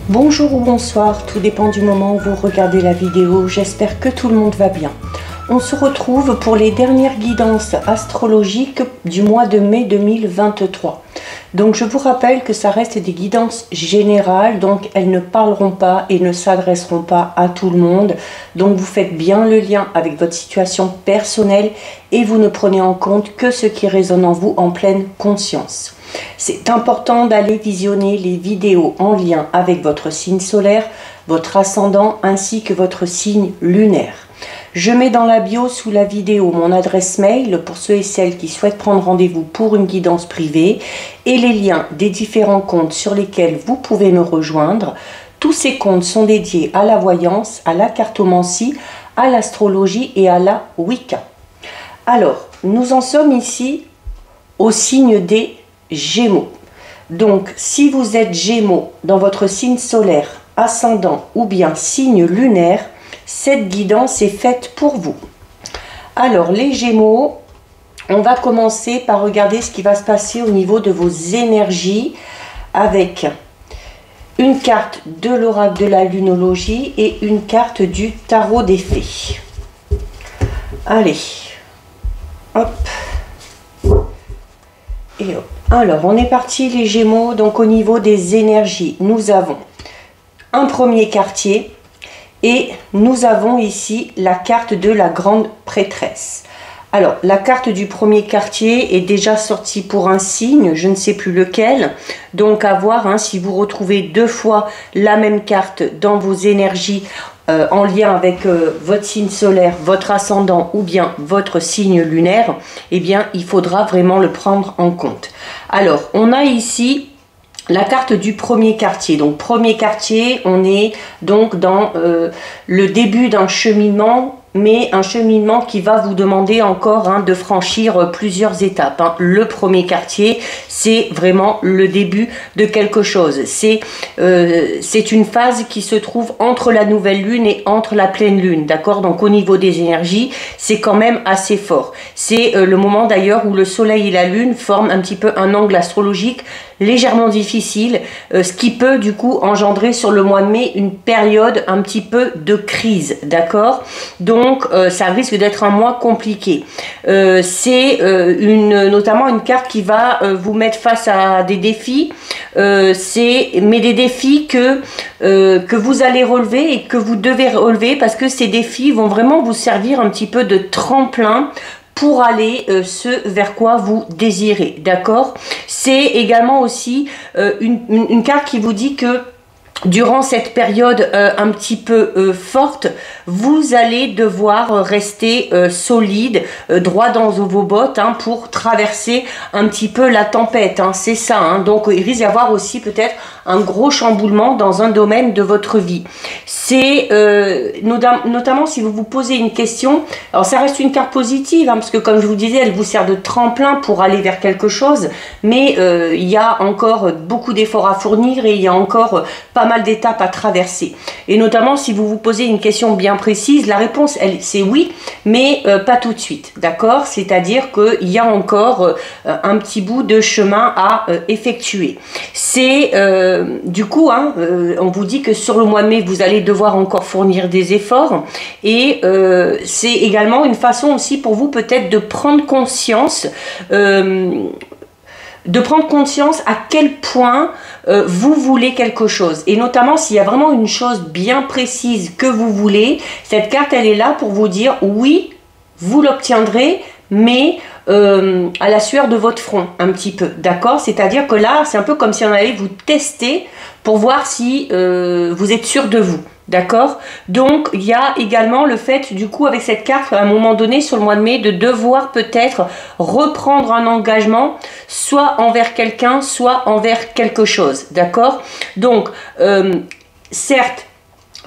Bonjour ou bonsoir, tout dépend du moment où vous regardez la vidéo, j'espère que tout le monde va bien. On se retrouve pour les dernières guidances astrologiques du mois de mai 2023. Donc je vous rappelle que ça reste des guidances générales, donc elles ne parleront pas et ne s'adresseront pas à tout le monde. Donc vous faites bien le lien avec votre situation personnelle et vous ne prenez en compte que ce qui résonne en vous en pleine conscience. C'est important d'aller visionner les vidéos en lien avec votre signe solaire, votre ascendant ainsi que votre signe lunaire. Je mets dans la bio sous la vidéo mon adresse mail pour ceux et celles qui souhaitent prendre rendez-vous pour une guidance privée et les liens des différents comptes sur lesquels vous pouvez me rejoindre. Tous ces comptes sont dédiés à la voyance, à la cartomancie, à l'astrologie et à la Wicca. Alors, nous en sommes ici au signe des Gémeaux. Donc, si vous êtes Gémeaux dans votre signe solaire, ascendant ou bien signe lunaire, cette guidance est faite pour vous. Alors, les Gémeaux, on va commencer par regarder ce qui va se passer au niveau de vos énergies avec une carte de l'oracle de la lunologie et une carte du tarot des fées. Allez, hop, et hop. Alors, on est parti les Gémeaux, donc au niveau des énergies, nous avons un premier quartier et nous avons ici la carte de la grande prêtresse. Alors, la carte du premier quartier est déjà sortie pour un signe, je ne sais plus lequel, donc à voir hein, si vous retrouvez deux fois la même carte dans vos énergies en lien avec votre signe solaire, votre ascendant ou bien votre signe lunaire, eh bien, il faudra vraiment le prendre en compte. Alors, on a ici la carte du premier quartier. Donc, premier quartier, on est donc dans le début d'un cheminement, mais un cheminement qui va vous demander encore hein, de franchir plusieurs étapes. Hein. Le premier quartier, c'est vraiment le début de quelque chose. C'est une phase qui se trouve entre la nouvelle lune et entre la pleine lune, d'accord? Donc au niveau des énergies, c'est quand même assez fort. C'est le moment d'ailleurs où le soleil et la lune forment un petit peu un angle astrologique légèrement difficile, ce qui peut du coup engendrer sur le mois de mai une période un petit peu de crise, d'accord? Donc ça risque d'être un mois compliqué. C'est notamment une carte qui va vous mettre face à des défis, mais des défis que vous allez relever et que vous devez relever parce que ces défis vont vraiment vous servir un petit peu de tremplin pour aller ce vers quoi vous désirez, d'accord? C'est également aussi une carte qui vous dit que durant cette période un petit peu forte, vous allez devoir rester solide, droit dans vos bottes hein, pour traverser un petit peu la tempête. Hein, c'est ça. Hein, donc il risque d'y avoir aussi peut-être un gros chamboulement dans un domaine de votre vie. C'est notamment si vous vous posez une question. Alors ça reste une carte positive hein, parce que comme je vous disais, elle vous sert de tremplin pour aller vers quelque chose. Mais il y a encore beaucoup d'efforts à fournir et il y a encore pas mal d'étapes à traverser. Et notamment si vous vous posez une question bien précise, la réponse c'est oui, mais pas tout de suite, d'accord? C'est-à-dire qu'il y a encore un petit bout de chemin à effectuer. C'est du coup, hein, on vous dit que sur le mois de mai, vous allez devoir encore fournir des efforts et c'est également une façon aussi pour vous peut-être de prendre conscience à quel point vous voulez quelque chose. Et notamment, s'il y a vraiment une chose bien précise que vous voulez, cette carte, elle est là pour vous dire oui, vous l'obtiendrez, mais à la sueur de votre front, un petit peu, d'accord? C'est-à-dire que là, c'est un peu comme si on allait vous tester pour voir si vous êtes sûr de vous. D'accord? Donc, il y a également le fait, du coup, avec cette carte, à un moment donné, sur le mois de mai, de devoir peut-être reprendre un engagement, soit envers quelqu'un, soit envers quelque chose. D'accord? Donc, certes,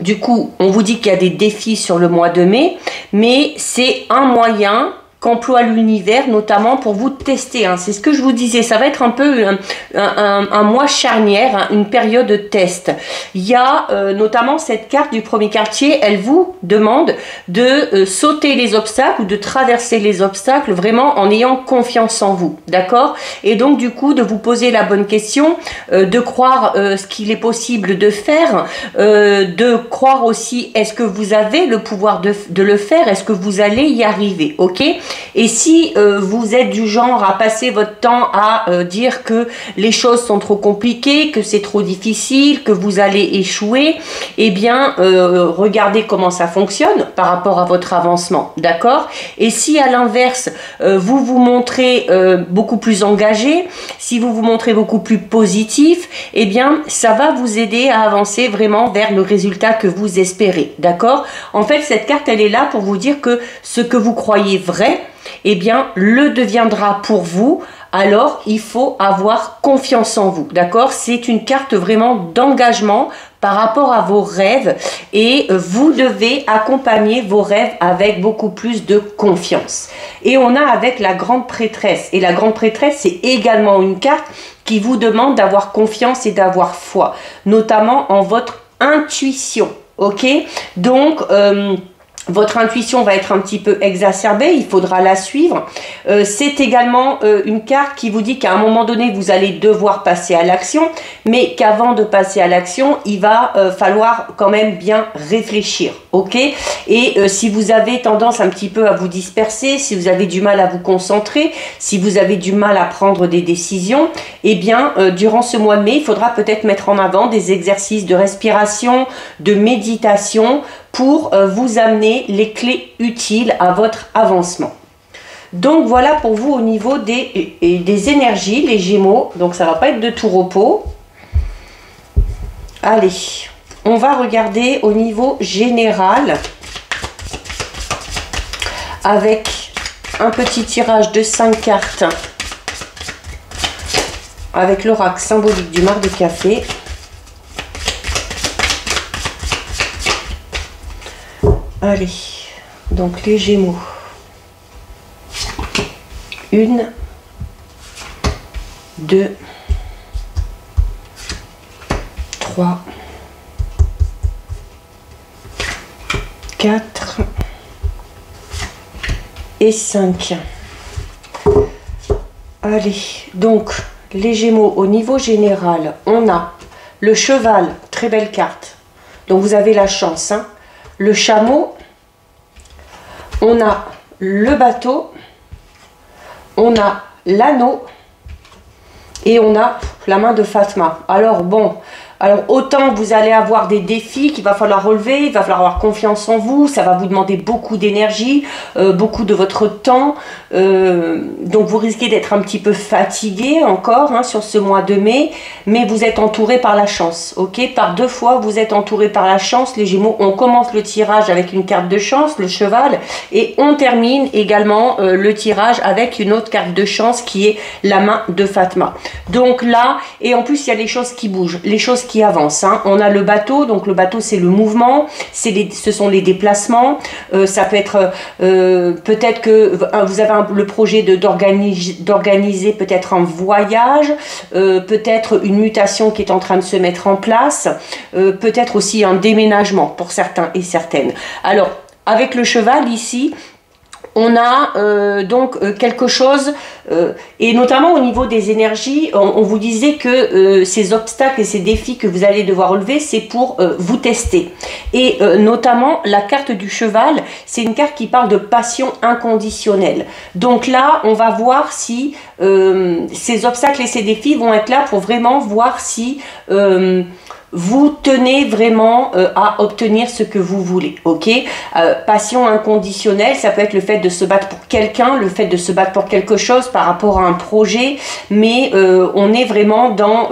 du coup, on vous dit qu'il y a des défis sur le mois de mai, mais c'est un moyen qu'emploie l'univers, notamment pour vous tester. Hein. C'est ce que je vous disais, ça va être un peu un mois charnière, hein, une période de test. Il y a notamment cette carte du premier quartier, elle vous demande de sauter les obstacles ou de traverser les obstacles vraiment en ayant confiance en vous, d'accord? Et donc du coup de vous poser la bonne question, de croire ce qu'il est possible de faire, de croire aussi est-ce que vous avez le pouvoir de le faire, est-ce que vous allez y arriver, ok? Et si vous êtes du genre à passer votre temps à dire que les choses sont trop compliquées, que c'est trop difficile, que vous allez échouer, eh bien regardez comment ça fonctionne par rapport à votre avancement, d'accord? Et si à l'inverse vous vous montrez beaucoup plus engagé, si vous vous montrez beaucoup plus positif, eh bien ça va vous aider à avancer vraiment vers le résultat que vous espérez, d'accord? En fait cette carte elle est là pour vous dire que ce que vous croyez vrai, eh bien le deviendra pour vous. Alors il faut avoir confiance en vous, d'accord? C'est une carte vraiment d'engagement par rapport à vos rêves et vous devez accompagner vos rêves avec beaucoup plus de confiance. Et on a avec la grande prêtresse, et la grande prêtresse c'est également une carte qui vous demande d'avoir confiance et d'avoir foi, notamment en votre intuition, ok? Donc votre intuition va être un petit peu exacerbée, il faudra la suivre. C'est également une carte qui vous dit qu'à un moment donné, vous allez devoir passer à l'action, mais qu'avant de passer à l'action, il va falloir quand même bien réfléchir, ok? Et si vous avez tendance un petit peu à vous disperser, si vous avez du mal à vous concentrer, si vous avez du mal à prendre des décisions, eh bien, durant ce mois de mai, il faudra peut-être mettre en avant des exercices de respiration, de méditation, pour vous amener les clés utiles à votre avancement. Donc voilà pour vous au niveau des énergies, les Gémeaux. Donc ça ne va pas être de tout repos. Allez, on va regarder au niveau général avec un petit tirage de 5 cartes avec l'oracle symbolique du marc de café. Allez, donc les Gémeaux. 1, 2, 3, 4 et 5. Allez, donc les Gémeaux au niveau général, on a le cheval, très belle carte. Donc vous avez la chance, hein. Le chameau, on a le bateau, on a l'anneau et on a la main de Fatma. Alors bon, autant vous allez avoir des défis qu'il va falloir relever, il va falloir avoir confiance en vous, ça va vous demander beaucoup d'énergie, beaucoup de votre temps, donc vous risquez d'être un petit peu fatigué encore hein, sur ce mois de mai, mais vous êtes entouré par la chance, ok? Par 2 fois vous êtes entouré par la chance, les Gémeaux. On commence le tirage avec une carte de chance, le cheval, et on termine également le tirage avec une autre carte de chance qui est la main de Fatma. Donc là, et en plus il y a les choses qui bougent, les choses qui avancent, hein. On a le bateau, donc le bateau c'est le mouvement, ce sont les déplacements, ça peut être peut-être que vous avez le projet d'organiser peut-être un voyage, peut-être une mutation qui est en train de se mettre en place, peut-être aussi un déménagement pour certains et certaines. Alors avec le cheval ici, on a donc quelque chose, et notamment au niveau des énergies, on vous disait que ces obstacles et ces défis que vous allez devoir relever, c'est pour vous tester. Et notamment, la carte du cheval, c'est une carte qui parle de passion inconditionnelle. Donc là, on va voir si ces obstacles et ces défis vont être là pour vraiment voir si vous tenez vraiment à obtenir ce que vous voulez, ok? Passion inconditionnelle, ça peut être le fait de se battre pour quelqu'un, le fait de se battre pour quelque chose par rapport à un projet, mais on est vraiment dans,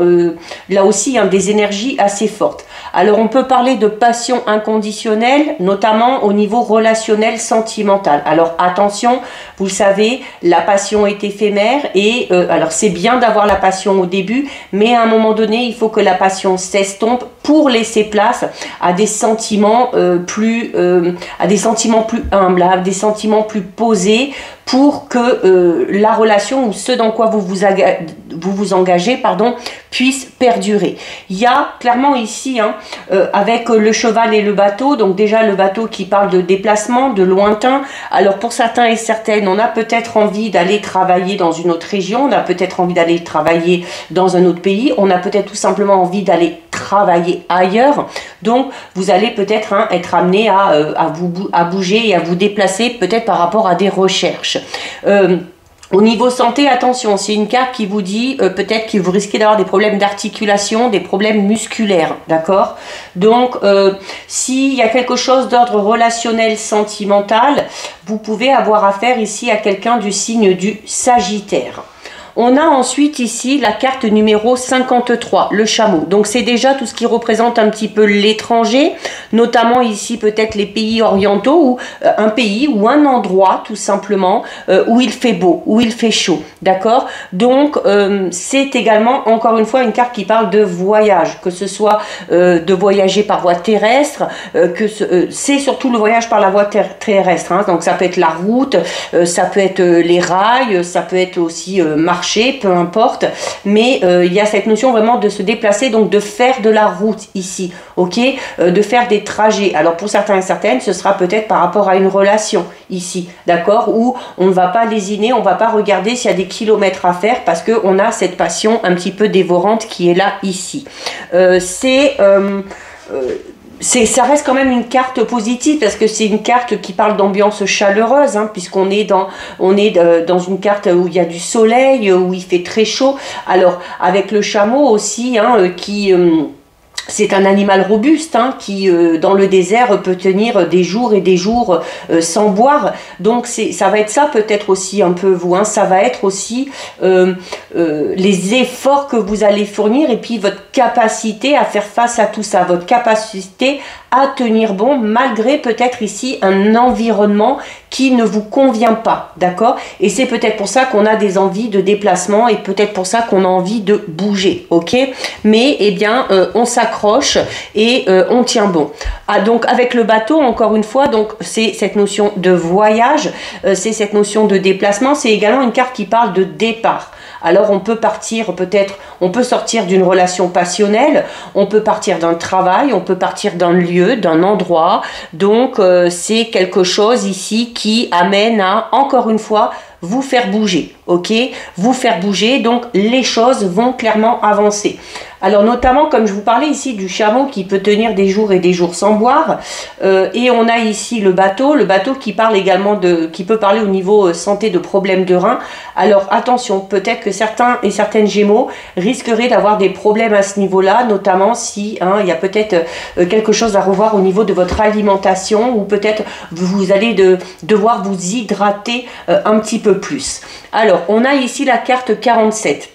là aussi, hein, des énergies assez fortes. Alors, on peut parler de passion inconditionnelle, notamment au niveau relationnel, sentimental. Alors, attention, vous le savez, la passion est éphémère et alors, c'est bien d'avoir la passion au début, mais à un moment donné, il faut que la passion s'estompe pour laisser place à des sentiments plus humbles, à des sentiments plus posés, pour que la relation ou ce dans quoi vous vous engagez, pardon, puisse perdurer. Il y a clairement ici, hein, avec le cheval et le bateau, donc déjà le bateau qui parle de déplacement, de lointain. Alors pour certains et certaines, on a peut-être envie d'aller travailler dans une autre région, on a peut-être envie d'aller travailler dans un autre pays, on a peut-être tout simplement envie d'aller travailler ailleurs. Donc vous allez peut-être être amené à bouger et à vous déplacer, peut-être par rapport à des recherches. Au niveau santé, attention, c'est une carte qui vous dit peut-être que vous risquez d'avoir des problèmes d'articulation, des problèmes musculaires, d'accord? Donc, s'il y a quelque chose d'ordre relationnel, sentimental, vous pouvez avoir affaire ici à quelqu'un du signe du Sagittaire. On a ensuite ici la carte numéro 53, le chameau. Donc c'est déjà tout ce qui représente un petit peu l'étranger, notamment ici peut-être les pays orientaux ou un pays ou un endroit tout simplement où il fait beau, où il fait chaud, d'accord? Donc c'est également encore une fois une carte qui parle de voyage, que ce soit de voyager par voie terrestre, c'est surtout le voyage par la voie terrestre, hein. Donc ça peut être la route, ça peut être les rails, ça peut être aussi marcher, peu importe, mais il y a cette notion vraiment de se déplacer, donc de faire de la route ici, ok, de faire des trajets. Alors pour certains et certaines, ce sera peut-être par rapport à une relation ici, d'accord, où on ne va pas lésiner, on ne va pas regarder s'il y a des kilomètres à faire parce qu'on a cette passion un petit peu dévorante qui est là ici. Ça reste quand même une carte positive parce que c'est une carte qui parle d'ambiance chaleureuse, hein, puisqu'on est dans une carte où il y a du soleil, où il fait très chaud. Alors avec le chameau aussi, hein, c'est un animal robuste, hein, qui dans le désert peut tenir des jours et des jours sans boire. Donc ça va être ça peut-être aussi un peu vous, hein, ça va être aussi les efforts que vous allez fournir et puis votre capacité à faire face à tout ça, votre capacité à tenir bon malgré peut-être ici un environnement qui ne vous convient pas, d'accord? Et c'est peut-être pour ça qu'on a des envies de déplacement et peut-être pour ça qu'on a envie de bouger, ok? Mais eh bien on s'accroche et on tient bon. Ah, donc avec le bateau, encore une fois, donc c'est cette notion de voyage, c'est cette notion de déplacement, c'est également une carte qui parle de départ. Alors on peut partir peut-être, on peut sortir d'une relation passionnelle, on peut partir d'un travail, on peut partir d'un lieu, d'un endroit. Donc c'est quelque chose ici qui amène à, encore une fois, vous faire bouger, ok? Vous faire bouger, donc les choses vont clairement avancer. Alors notamment, comme je vous parlais ici du chameau qui peut tenir des jours et des jours sans boire, et on a ici le bateau qui parle également qui peut parler au niveau santé de problèmes de reins. Alors attention, peut-être que certains et certaines Gémeaux risqueraient d'avoir des problèmes à ce niveau-là, notamment si il y a peut-être quelque chose à revoir au niveau de votre alimentation, ou peut-être vous allez devoir vous hydrater un petit peu plus. Alors on a ici la carte 47.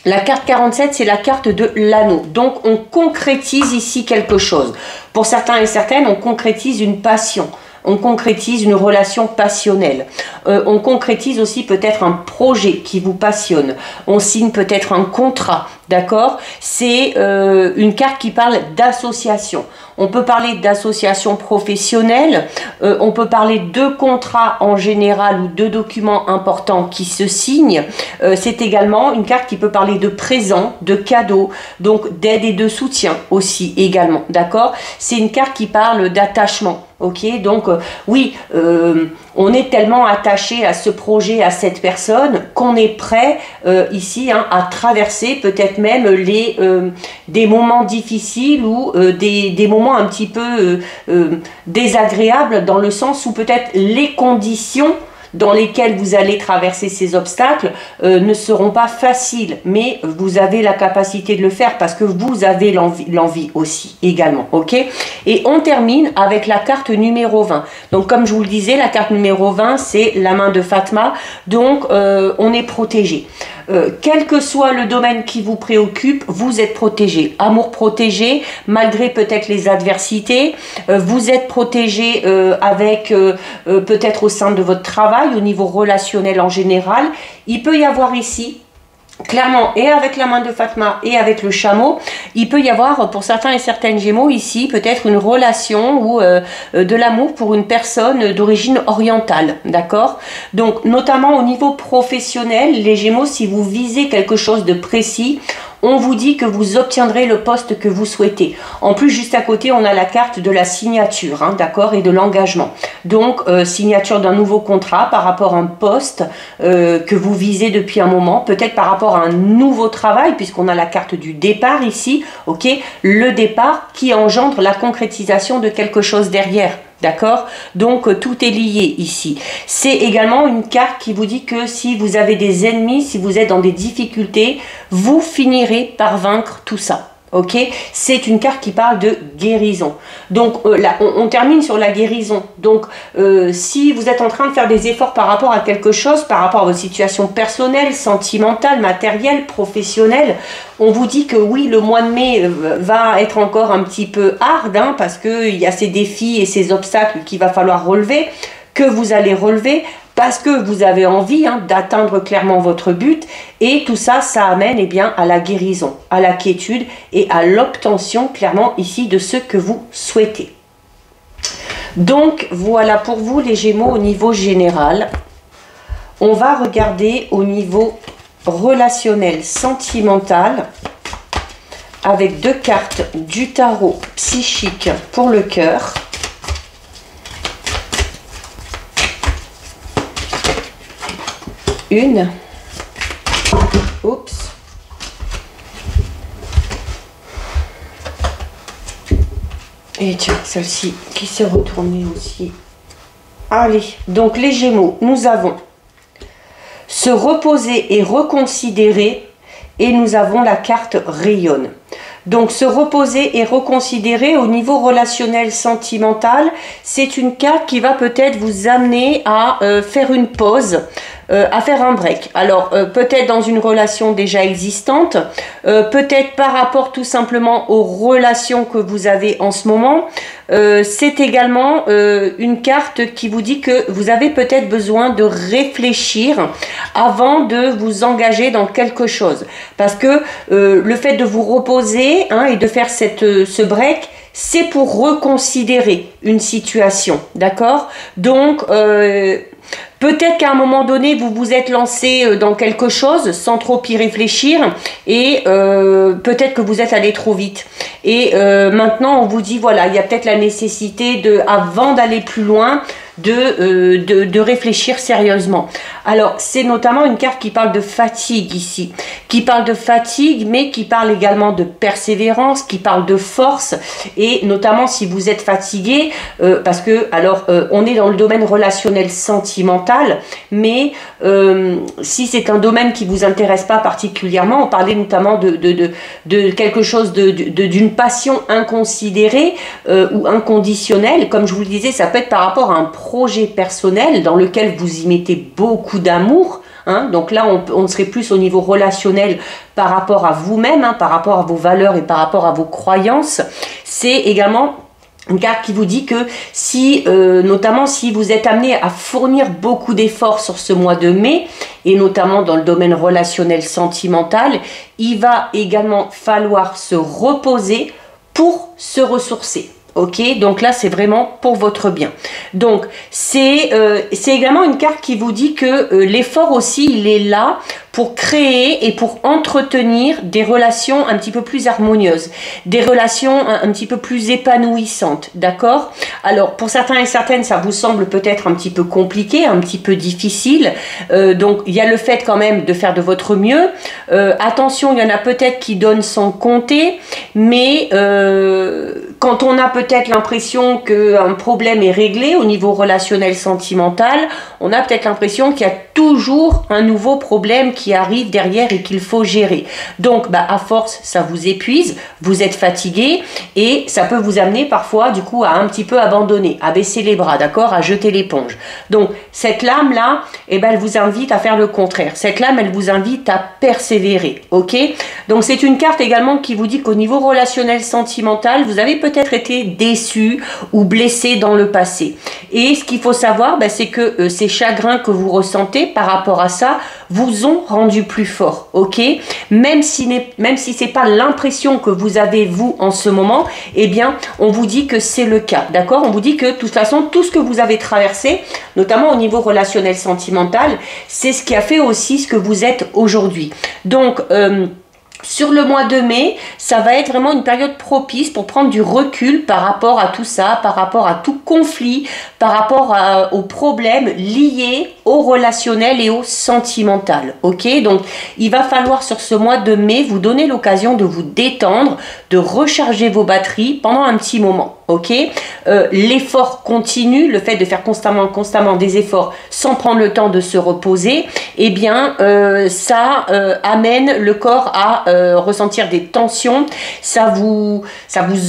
La carte 47, c'est la carte de l'anneau. Donc, on concrétise ici quelque chose. Pour certains et certaines, on concrétise une passion. On concrétise une relation passionnelle. On concrétise aussi peut-être un projet qui vous passionne. On signe peut-être un contrat, d'accord? C'est une carte qui parle d'association. On peut parler d'association professionnelle, on peut parler de contrats en général ou de documents importants qui se signent. C'est également une carte qui peut parler de présents, de cadeaux, donc d'aide et de soutien aussi également, d'accord? C'est une carte qui parle d'attachement. Ok, donc oui, on est tellement attaché à ce projet, à cette personne, qu'on est prêt ici à traverser peut-être même des moments difficiles ou des moments un petit peu désagréables, dans le sens où peut-être les conditions dans lesquels vous allez traverser ces obstacles ne seront pas faciles, mais vous avez la capacité de le faire parce que vous avez l'envie aussi également, ok? Et on termine avec la carte numéro 20. Donc comme je vous le disais, la carte numéro 20, c'est la main de Fatma, donc on est protégé. Quel que soit le domaine qui vous préoccupe, vous êtes protégé. Amour protégé, malgré peut-être les adversités. Vous êtes protégé avec peut-être au sein de votre travail, au niveau relationnel en général. Il peut y avoir ici clairement, et avec la main de Fatma et avec le chameau, il peut y avoir pour certains et certaines Gémeaux ici peut-être une relation ou de l'amour pour une personne d'origine orientale, d'accord? Donc notamment au niveau professionnel, les Gémeaux, si vous visez quelque chose de précis, on vous dit que vous obtiendrez le poste que vous souhaitez. En plus, juste à côté, on a la carte de la signature, hein, d'accord, et de l'engagement. Donc, signature d'un nouveau contrat par rapport à un poste que vous visez depuis un moment, peut-être par rapport à un nouveau travail, puisqu'on a la carte du départ ici, ok, le départ qui engendre la concrétisation de quelque chose derrière. D'accord? Donc, tout est lié ici. C'est également une carte qui vous dit que si vous avez des ennemis, si vous êtes dans des difficultés, vous finirez par vaincre tout ça. Ok, c'est une carte qui parle de guérison. Donc là, on termine sur la guérison. Donc si vous êtes en train de faire des efforts par rapport à quelque chose, par rapport à votre situation personnelle, sentimentale, matérielle, professionnelle, on vous dit que oui, le mois de mai va être encore un petit peu hard, hein, parce qu'il y a ces défis et ces obstacles qu'il va falloir relever, que vous allez relever, parce que vous avez envie d'atteindre clairement votre but, et tout ça, ça amène bien à la guérison, à la quiétude et à l'obtention clairement ici de ce que vous souhaitez. Donc voilà pour vous les Gémeaux au niveau général. On va regarder au niveau relationnel, sentimental, avec deux cartes du tarot psychique pour le cœur. Une. Oups. Et tiens, celle-ci qui s'est retournée aussi. Allez, donc les Gémeaux, nous avons se reposer et reconsidérer, et nous avons la carte rayonne. Donc se reposer et reconsidérer au niveau relationnel sentimental, c'est une carte qui va peut-être vous amener à faire une pause, à faire un break. Alors peut-être dans une relation déjà existante, peut-être par rapport tout simplement aux relations que vous avez en ce moment. C'est également une carte qui vous dit que vous avez peut-être besoin de réfléchir avant de vous engager dans quelque chose. Parce que le fait de vous reposer et de faire ce break, c'est pour reconsidérer une situation, d'accord? Donc, peut-être qu'à un moment donné, vous vous êtes lancé dans quelque chose sans trop y réfléchir, et peut-être que vous êtes allé trop vite. Et maintenant, on vous dit, voilà, il y a peut-être la nécessité, avant d'aller plus loin, de réfléchir sérieusement. Alors, c'est notamment une carte qui parle de fatigue ici, qui parle de fatigue, mais qui parle également de persévérance, qui parle de force, et notamment si vous êtes fatigué, parce que, alors, on est dans le domaine relationnel sentimental, mais si c'est un domaine qui vous intéresse pas particulièrement, on parlait notamment de quelque chose, d'une passion inconsidérée ou inconditionnelle, comme je vous le disais, ça peut être par rapport à un projet personnel dans lequel vous y mettez beaucoup d'amour. Donc là, on serait plus au niveau relationnel par rapport à vous-même, par rapport à vos valeurs et par rapport à vos croyances. C'est également une carte qui vous dit que si, notamment si vous êtes amené à fournir beaucoup d'efforts sur ce mois de mai, et notamment dans le domaine relationnel sentimental, il va également falloir se reposer pour se ressourcer. Ok, donc là c'est vraiment pour votre bien. Donc c'est également une carte qui vous dit que l'effort aussi il est là pour créer et pour entretenir des relations un petit peu plus harmonieuses, des relations un petit peu plus épanouissantes, d'accord? Alors pour certains et certaines ça vous semble peut-être un petit peu compliqué, un petit peu difficile, donc il y a le fait quand même de faire de votre mieux. Attention, il y en a peut-être qui donnent sans compter, mais quand on a peut-être l'impression qu'un problème est réglé au niveau relationnel sentimental, on a peut-être l'impression qu'il y a toujours un nouveau problème qui arrive derrière et qu'il faut gérer. Donc à force ça vous épuise, vous êtes fatigué, et ça peut vous amener parfois du coup à un petit peu abandonner, à baisser les bras, d'accord, à jeter l'éponge. Donc cette lame là, elle vous invite à faire le contraire. Cette lame, elle vous invite à persévérer, ok? Donc c'est une carte également qui vous dit qu'au niveau relationnel sentimental, vous avez peut-être été déçu ou blessé dans le passé. Et ce qu'il faut savoir, c'est que ces chagrins que vous ressentez, par rapport à ça vous ont rendu plus fort, ok? Même si c'est pas l'impression que vous avez vous en ce moment, eh bien on vous dit que c'est le cas, d'accord? On vous dit que de toute façon tout ce que vous avez traversé, notamment au niveau relationnel sentimental, c'est ce qui a fait aussi ce que vous êtes aujourd'hui. Donc sur le mois de mai, ça va être vraiment une période propice pour prendre du recul par rapport à tout ça, par rapport à tout conflit, par rapport aux problèmes liés au relationnel et au sentimental. Ok, donc il va falloir sur ce mois de mai vous donner l'occasion de vous détendre, de recharger vos batteries pendant un petit moment. Ok, l'effort continue, le fait de faire constamment des efforts sans prendre le temps de se reposer, eh bien ça amène le corps à ressentir des tensions, ça vous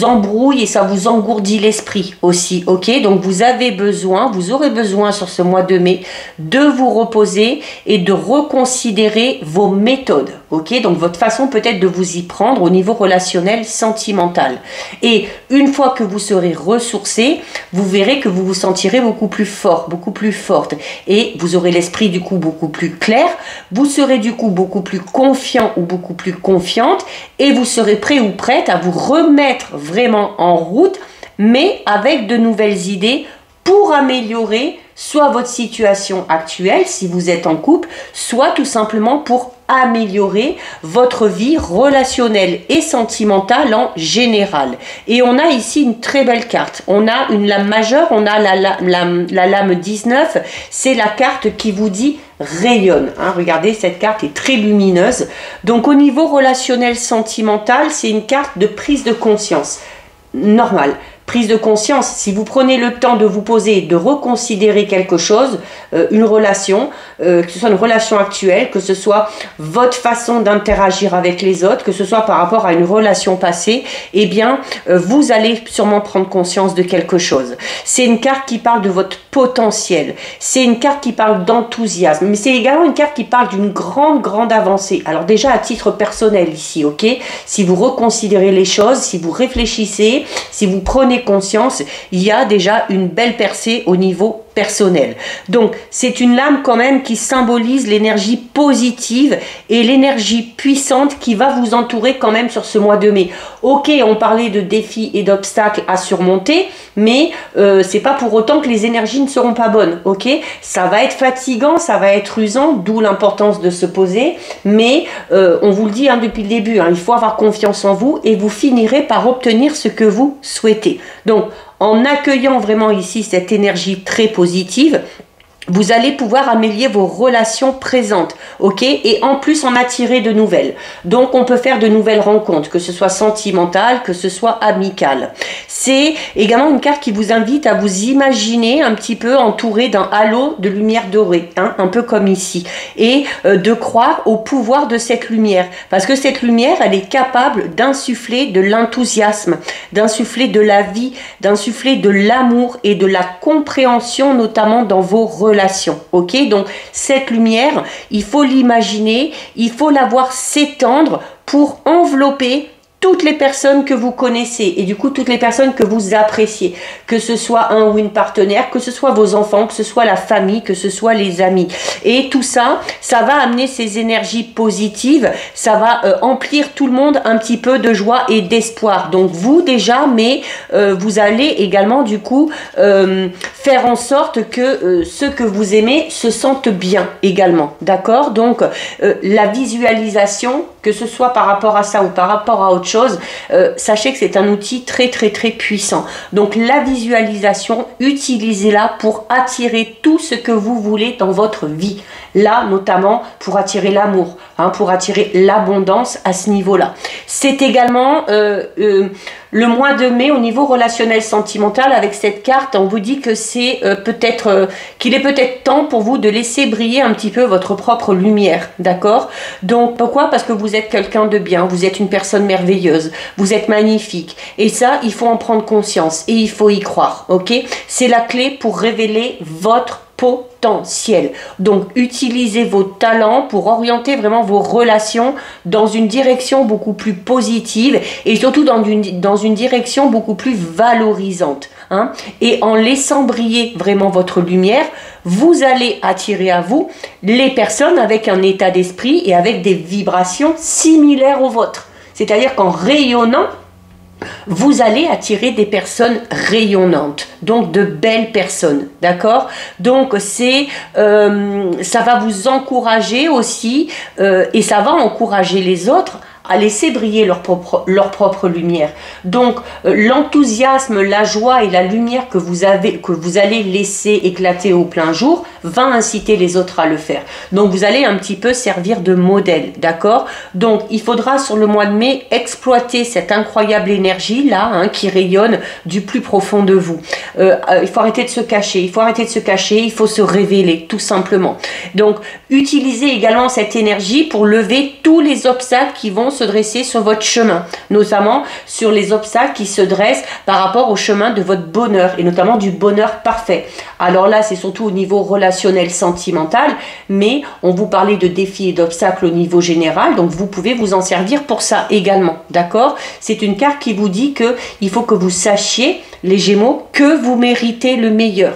embrouille et ça vous engourdit l'esprit aussi. Ok, donc vous aurez besoin sur ce mois de mai de vous reposer et de reconsidérer vos méthodes. Ok, donc votre façon peut-être de vous y prendre au niveau relationnel sentimental. Et une fois que vous serez ressourcé, vous verrez que vous vous sentirez beaucoup plus fort, beaucoup plus forte. Et vous aurez l'esprit du coup beaucoup plus clair, vous serez du coup beaucoup plus confiant ou beaucoup plus confiante et vous serez prêt ou prête à vous remettre vraiment en route, mais avec de nouvelles idées pour améliorer soit votre situation actuelle si vous êtes en couple, soit tout simplement pour améliorer votre vie relationnelle et sentimentale en général. Et on a ici une très belle carte. On a une lame majeure, on a la lame 19, c'est la carte qui vous dit rayonne. Hein, regardez, cette carte est très lumineuse. Donc au niveau relationnel sentimental, c'est une carte de prise de conscience. Normal. Prise de conscience, si vous prenez le temps de vous poser et de reconsidérer quelque chose, une relation, que ce soit une relation actuelle, que ce soit votre façon d'interagir avec les autres, que ce soit par rapport à une relation passée, eh bien, vous allez sûrement prendre conscience de quelque chose. C'est une carte qui parle de votre potentiel. C'est une carte qui parle d'enthousiasme. Mais c'est également une carte qui parle d'une grande avancée. Alors déjà, à titre personnel ici, ok? Si vous reconsidérez les choses, si vous réfléchissez, si vous prenez conscience, il y a déjà une belle percée au niveau personnel. Donc, c'est une lame quand même qui symbolise l'énergie positive et l'énergie puissante qui va vous entourer quand même sur ce mois de mai. Ok, on parlait de défis et d'obstacles à surmonter, mais c'est pas pour autant que les énergies ne seront pas bonnes. Ok, ça va être fatigant, ça va être usant, d'où l'importance de se poser, mais on vous le dit hein, depuis le début, hein, il faut avoir confiance en vous et vous finirez par obtenir ce que vous souhaitez. Donc, en accueillant vraiment ici cette énergie très positive, vous allez pouvoir améliorer vos relations présentes, ok? Et en plus en attirer de nouvelles. Donc on peut faire de nouvelles rencontres, que ce soit sentimentales, que ce soit amicales. C'est également une carte qui vous invite à vous imaginer un petit peu entouré d'un halo de lumière dorée, hein, un peu comme ici. Et de croire au pouvoir de cette lumière. Parce que cette lumière, elle est capable d'insuffler de l'enthousiasme, d'insuffler de la vie, d'insuffler de l'amour et de la compréhension, notamment dans vos relations. Ok, donc cette lumière, il faut l'imaginer, il faut la voir s'étendre pour envelopper toutes les personnes que vous connaissez et du coup toutes les personnes que vous appréciez, que ce soit un ou une partenaire, que ce soit vos enfants, que ce soit la famille, que ce soit les amis. Et tout ça, ça va amener ces énergies positives, ça va emplir tout le monde un petit peu de joie et d'espoir. Donc vous déjà, mais vous allez également du coup faire en sorte que ceux que vous aimez se sentent bien également. D'accord? Donc la visualisation, que ce soit par rapport à ça ou par rapport à autre chose, sachez que c'est un outil très puissant. Donc la visualisation, utilisez-la pour attirer tout ce que vous voulez dans votre vie. Là, notamment pour attirer l'amour, hein, pour attirer l'abondance à ce niveau-là. C'est également le mois de mai au niveau relationnel sentimental. Avec cette carte, on vous dit que c'est qu'il est peut-être temps pour vous de laisser briller un petit peu votre propre lumière, d'accord? Donc pourquoi? Parce que vous êtes quelqu'un de bien, vous êtes une personne merveilleuse, vous êtes magnifique. Et ça, il faut en prendre conscience et il faut y croire, ok? C'est la clé pour révéler votre potentiel. Donc, utilisez vos talents pour orienter vraiment vos relations dans une direction beaucoup plus positive et surtout dans une direction beaucoup plus valorisante. hein, et en laissant briller vraiment votre lumière, vous allez attirer à vous les personnes avec un état d'esprit et avec des vibrations similaires aux vôtres. C'est-à-dire qu'en rayonnant, vous allez attirer des personnes rayonnantes, donc de belles personnes, d'accord? Donc ça va vous encourager aussi et ça va encourager les autres à laisser briller leur propre lumière. Donc l'enthousiasme, la joie et la lumière que vous allez laisser éclater au plein jour va inciter les autres à le faire. Donc vous allez un petit peu servir de modèle, d'accord? Donc il faudra sur le mois de mai exploiter cette incroyable énergie là, hein, qui rayonne du plus profond de vous. Il faut arrêter de se cacher, il faut se révéler tout simplement. Donc utilisez également cette énergie pour lever tous les obstacles qui vont se dresser sur votre chemin, notamment sur les obstacles qui se dressent par rapport au chemin de votre bonheur et notamment du bonheur parfait. Alors là, c'est surtout au niveau relationnel, sentimental, mais on vous parlait de défis et d'obstacles au niveau général, donc vous pouvez vous en servir pour ça également, d'accord? C'est une carte qui vous dit que il faut que vous sachiez, les Gémeaux, que vous méritez le meilleur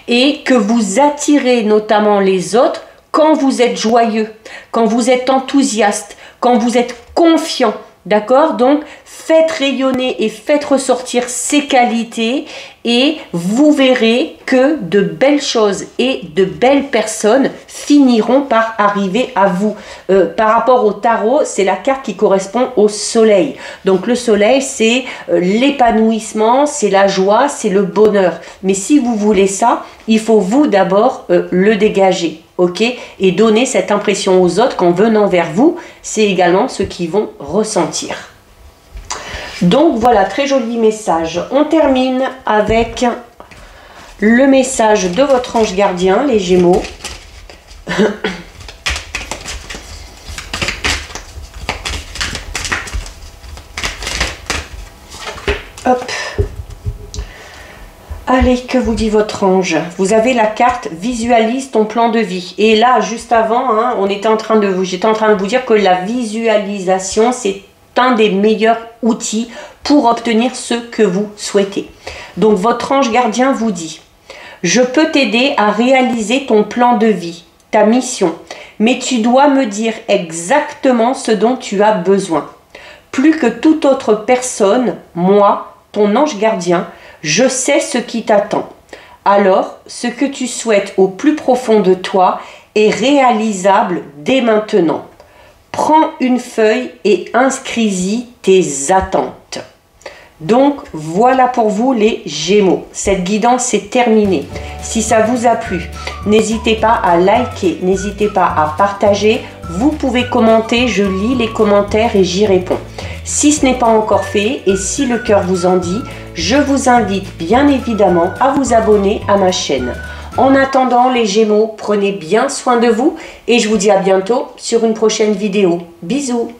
et que vous attirez notamment les autres quand vous êtes joyeux, quand vous êtes enthousiaste, quand vous êtes confiant, d'accord? Donc, faites rayonner et faites ressortir ces qualités et vous verrez que de belles choses et de belles personnes finiront par arriver à vous. Par rapport au tarot, c'est la carte qui correspond au soleil. Donc, le soleil, c'est l'épanouissement, c'est la joie, c'est le bonheur. Mais si vous voulez ça, il faut vous d'abord le dégager. Ok, et donner cette impression aux autres qu'en venant vers vous, c'est également ce qu'ils vont ressentir. Donc voilà, très joli message. On termine avec le message de votre ange gardien, les Gémeaux. Hop. Allez, que vous dit votre ange? Vous avez la carte visualise ton plan de vie. Et là, juste avant, hein, j'étais en train de vous dire que la visualisation, c'est un des meilleurs outils pour obtenir ce que vous souhaitez. Donc, votre ange gardien vous dit: je peux t'aider à réaliser ton plan de vie, ta mission, mais tu dois me dire exactement ce dont tu as besoin. Plus que toute autre personne, moi, ton ange gardien, je sais ce qui t'attend. Alors, ce que tu souhaites au plus profond de toi est réalisable dès maintenant. Prends une feuille et inscris-y tes attentes. Donc, voilà pour vous les Gémeaux. Cette guidance est terminée. Si ça vous a plu, n'hésitez pas à liker, n'hésitez pas à partager. Vous pouvez commenter, je lis les commentaires et j'y réponds. Si ce n'est pas encore fait et si le cœur vous en dit, je vous invite bien évidemment à vous abonner à ma chaîne. En attendant les Gémeaux, prenez bien soin de vous et je vous dis à bientôt sur une prochaine vidéo. Bisous!